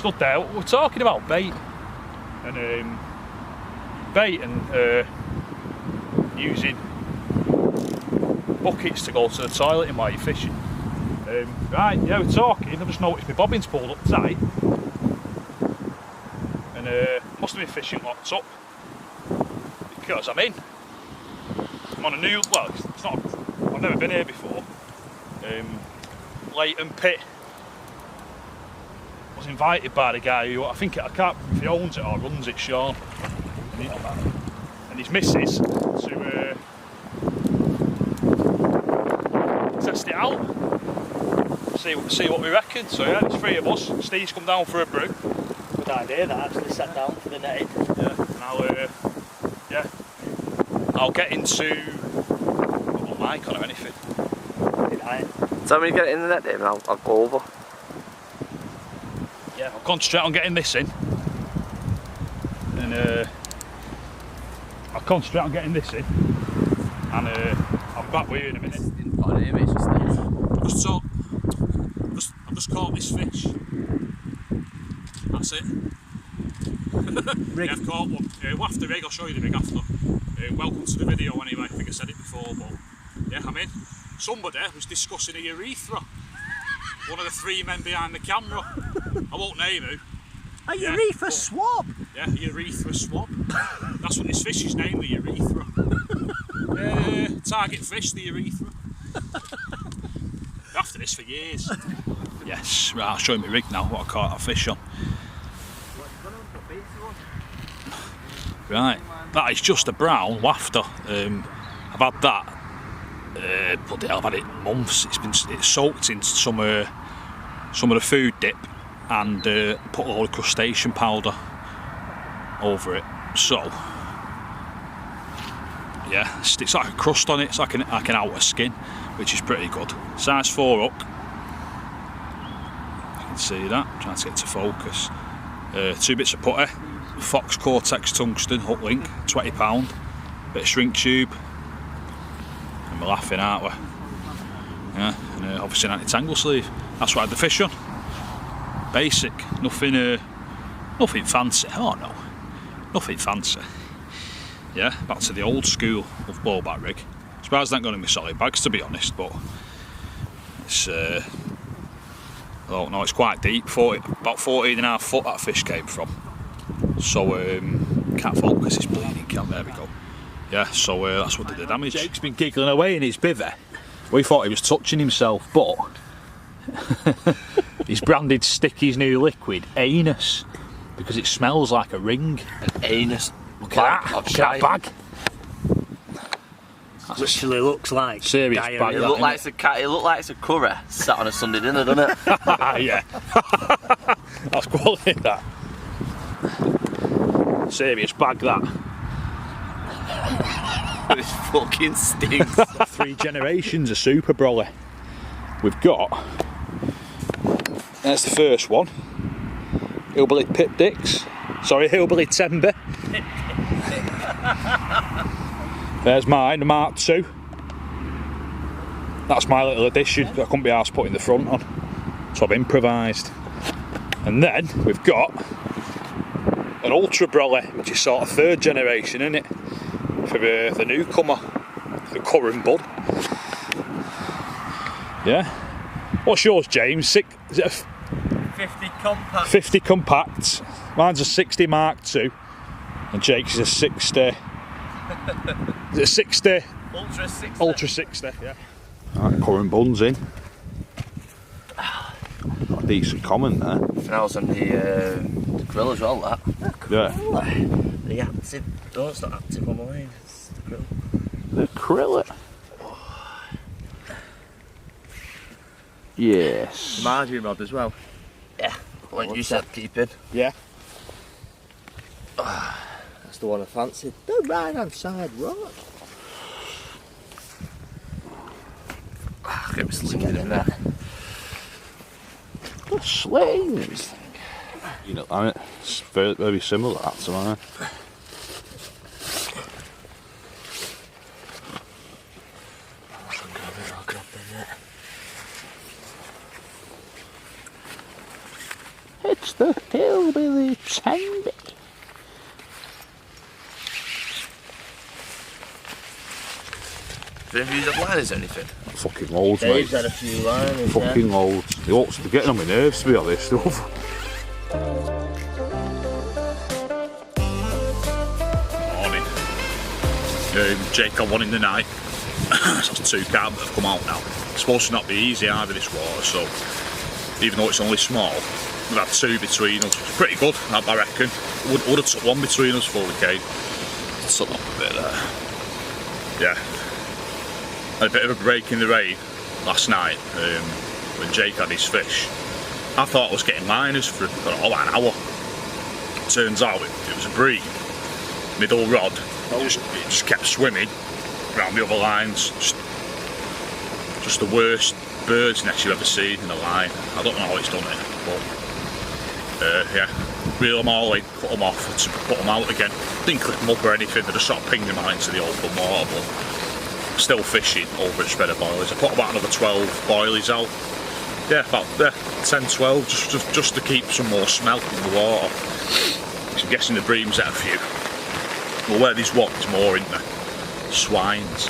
Stood there, we're talking about bait and using buckets to go to the toilet in while you're fishing. Right, yeah, we're talking. I've just noticed my bobbin's pulled up tight, and must have been fishing locked up because I'm on a new. Well, it's not. I've never been here before. Leighton Pit. Was invited by the guy who I can't remember if he owns it or runs it, Shaun, and his missus to test it out, see what we reckon. So yeah, there's 3 of us. Steve's come down for a brew. Good idea that, actually sat down for the netting. Yeah, and I'll get into my mic on or anything. So when you get it in the net, Dave, and I'll go over. Yeah, I'll concentrate on getting this in, and I'll concentrate on getting this in, and I'll be back with you in a minute. I've just caught this fish. That's it. Rig. Yeah, I've caught one. We'll have to rig. I'll show you the rig after. Welcome to the video anyway. I think I said it before, but yeah, I'm in. Somebody was discussing a urethra. One of the 3 men behind the camera. I won't name who. A urethra swab? Yeah, a urethra swab. That's what this fish is named, the urethra. Target fish, the urethra. After this for years. Yes, right, I'll show you my rig now, what I caught that fish on. Right, that is just a brown wafter. I've had that. Bloody hell, I've had it months. It's soaked in some of the food dip and put a load of crustacean powder over it. So yeah, it's like a crust on it. It's like an outer skin, which is pretty good. Size 4 hook. You can see that. I'm trying to get to focus. 2 bits of putty, Fox Cortex tungsten hook link, £20. Bit of shrink tube. And we're laughing, aren't we? Yeah, and obviously an anti-tangle sleeve. That's what I had the fish on. Basic, nothing fancy. Oh no, nothing fancy. Yeah, back to the old school of blowback rig. Surprised I ain't got any solid bags, to be honest, but it's I don't know, it's quite deep. About 14.5 foot that fish came from. So can't focus, it's bleeding. There we go. Yeah, so that's what did the damage. Jake's been giggling away in his bivvy. We thought he was touching himself, but he's branded Sticky's new liquid anus because it smells like a ring. An anus. Look at that. Look at that bag. That literally looks like serious diarrhea. bag. It looks like it's a curry sat on a Sunday dinner, doesn't it? Yeah. That's quality, that. Serious bag, that. It fucking stinks. 3 generations of Super Brolly. We've got, there's the first one. Hillbilly Pip Dicks. Sorry, Hillbilly Timber. There's mine, the Mark II. That's my little addition that I couldn't be arsed putting the front on. So I've improvised. And then we've got an Ultra Brolly, which is sort of third generation, isn't it? For the newcomer, the current bud. Yeah. What's yours, James? Is it a 50 compact. 50 compact? Mine's a 60 Mark II, and Jake's is a 60. Is it a 60? Ultra 60. Ultra 60, yeah. Alright, current buns in. Got a decent comment there. And I was on the grill as well, that. Yeah. The active. No, it's not active on mine. It's the grill. The acrylic. Yes. Margin rod as well. Yeah. What you said keeping. Yeah. That's the one I fancied. The right hand side rod. Get me slinking in there. The slings. You know, I mean, it's very, very similar that to mine. I'll grab the net. It's the Hillbilly Timber. Have you used liners or anything? Fucking loads, Dave's mate. had a few liners. Fucking loads. They're getting on my nerves, to be honest. Morning. Jake got one in the night. So that's 2 carp that have come out now. It's supposed to not be easy either, this water, so even though it's only small, we've had 2 between us. It's pretty good, I reckon. Would have took 1 between us before we came. Took up a bit there. Yeah. Had a bit of a break in the rain last night when Jake had his fish. I thought I was getting liners for about an hour. Turns out it was a bream, middle rod. It just kept swimming around the other lines. Just the worst bird's nest you've ever seen in a line. I don't know how it's done it, but yeah. Reel them all in, cut them off, to put them out again. Didn't clip them up or anything, they just sort of pinged them out into the open water, but still fishing over at spread of boilies. I put about another 12 boilies out. Yeah, about 10, 12, just to keep some more smell in the water. So I'm guessing the breams had a few. Well, where there's what, there's more, isn't there? Swines.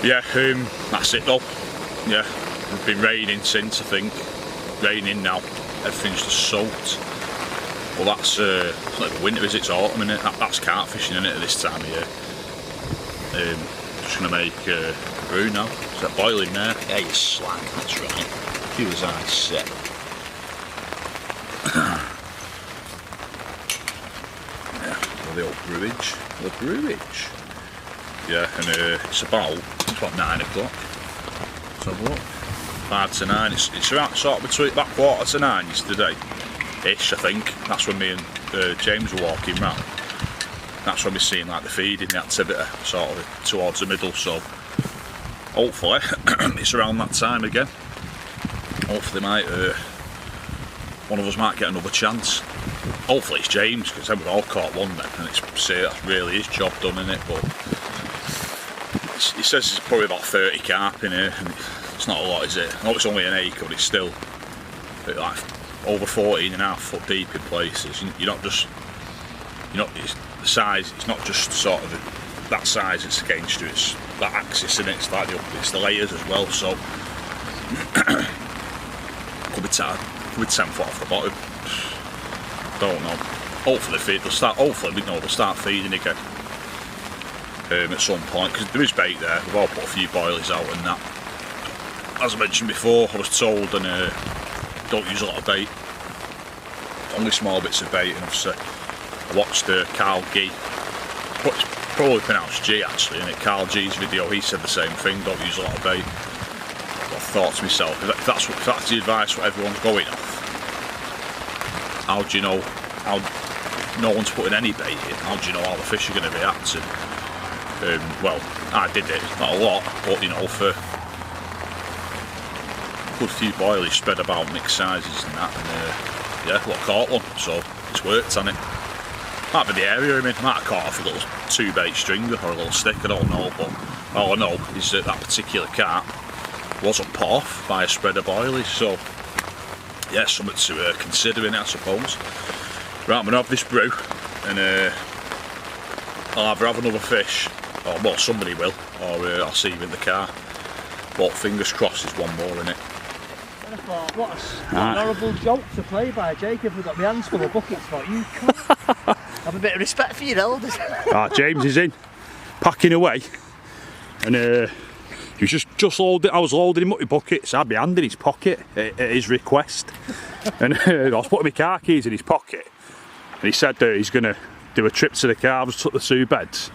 Yeah, that's it though. Yeah, it's been raining since, I think. Raining now, everything's just soaked. Well, that's it's not even winter, is it? It's autumn, isn't it? That's carp fishing, isn't it, at this time of year? Just going to make brew now. Is that boiling there? Yeah, you slag, that's right. Do as I said. Yeah, well, the old brewage. The brewage. Yeah, and it's about 9 o'clock. Let's have a look. 5 to 9. It's around sort of between about 8:45 to 9 yesterday. Ish, I think. That's when me and James were walking round. That's when we're seeing like the feeding, the activity sort of towards the middle, so hopefully it's around that time again. Hopefully one of us might get another chance. Hopefully it's James, because then we've all caught one then, and that's really his job done, isn't it? But he says there's probably about 30 carp in here, and it's not a lot, is it? I know it's only an acre, but it's still like over 14.5 foot deep in places. You're not just, it's the size, it's not just sort of that size it's against you, it's that axis, and it's like it's the layers as well, so could be 10 foot off the bottom. Don't know. Hopefully they'll start feeding again at some point, because there is bait there. We've all put a few boilies out and that. As I mentioned before, I was told, and don't use a lot of bait, only small bits of bait, and obviously I watched Carl G, it's probably pronounced G actually, and Carl G's video, he said the same thing, don't use a lot of bait. But I thought to myself, if that's the advice what everyone's going off, how do you know, how no one's putting any bait in, how do you know how the fish are going to react? And well, I did it, not a lot, but for a good few boilies spread about mixed sizes and that, and yeah, well, I caught one, so it's worked, hasn't it? Might be the area I'm in, might have caught off a little 2-bait stringer or a little stick, I don't know, but all I know is that that particular carp wasn't put off by a spread of boilies, so yeah, something to consider in it, I suppose. Right, I'm going to have this brew, and I'll either have another fish, or well, somebody will, or I'll see you in the car. But fingers crossed there's one more in it. I thought, what an horrible joke to play by Jacob. We've got my hands full of buckets, but you can't. Have a bit of respect for your elders. James is in, packing away, and he was just loading. I was loading him up with buckets. I had my hand in his pocket at his request, and I was putting my car keys in his pocket, and he said he's going to do a trip to the car. I took the 2 beds,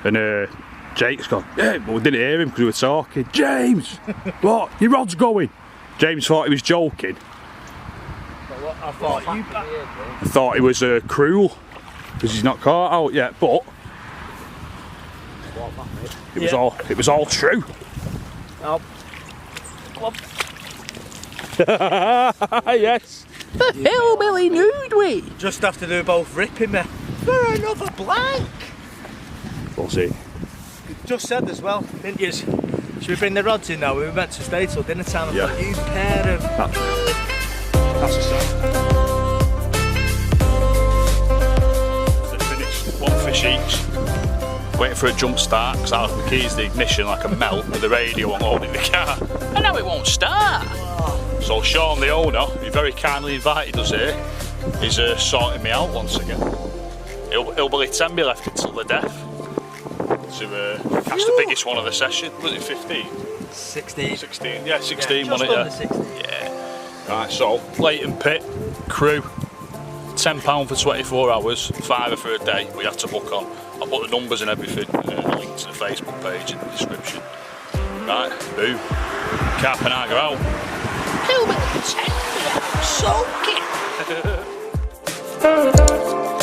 and Jake's gone, yeah, but we didn't hear him because we were talking. James, what? Your rod's going? James thought he was joking. I thought he was Crewe because he's not caught out yet, but it was all true. Oh. Yes. The hillbilly nude we. Just have to do both ripping me for another blank. We'll see. Just said as well, didn't you? Should we bring the rods in now? We were meant to stay till dinner time. Yeah. You pair of. That's a sign. They're finished. 1 fish each. Waiting for a jump start because I have the keys, the ignition like a melt with the radio on holding the car. And now it won't start. So Shaun, the owner, who very kindly invited us here, is sorting me out once again. He'll be 10 me left until the death. To catch the biggest one of the session. Was it 15? 16. 16, yeah, 16 yeah, wasn't it? 16. Yeah. Right, so Leighton Pit, Crewe, £10 for 24 hours, £5 for a day. We have to book on. I'll put the numbers and everything, a link to the Facebook page in the description. Right, boom. Carp and I go out. Hillbilly 10, soak it.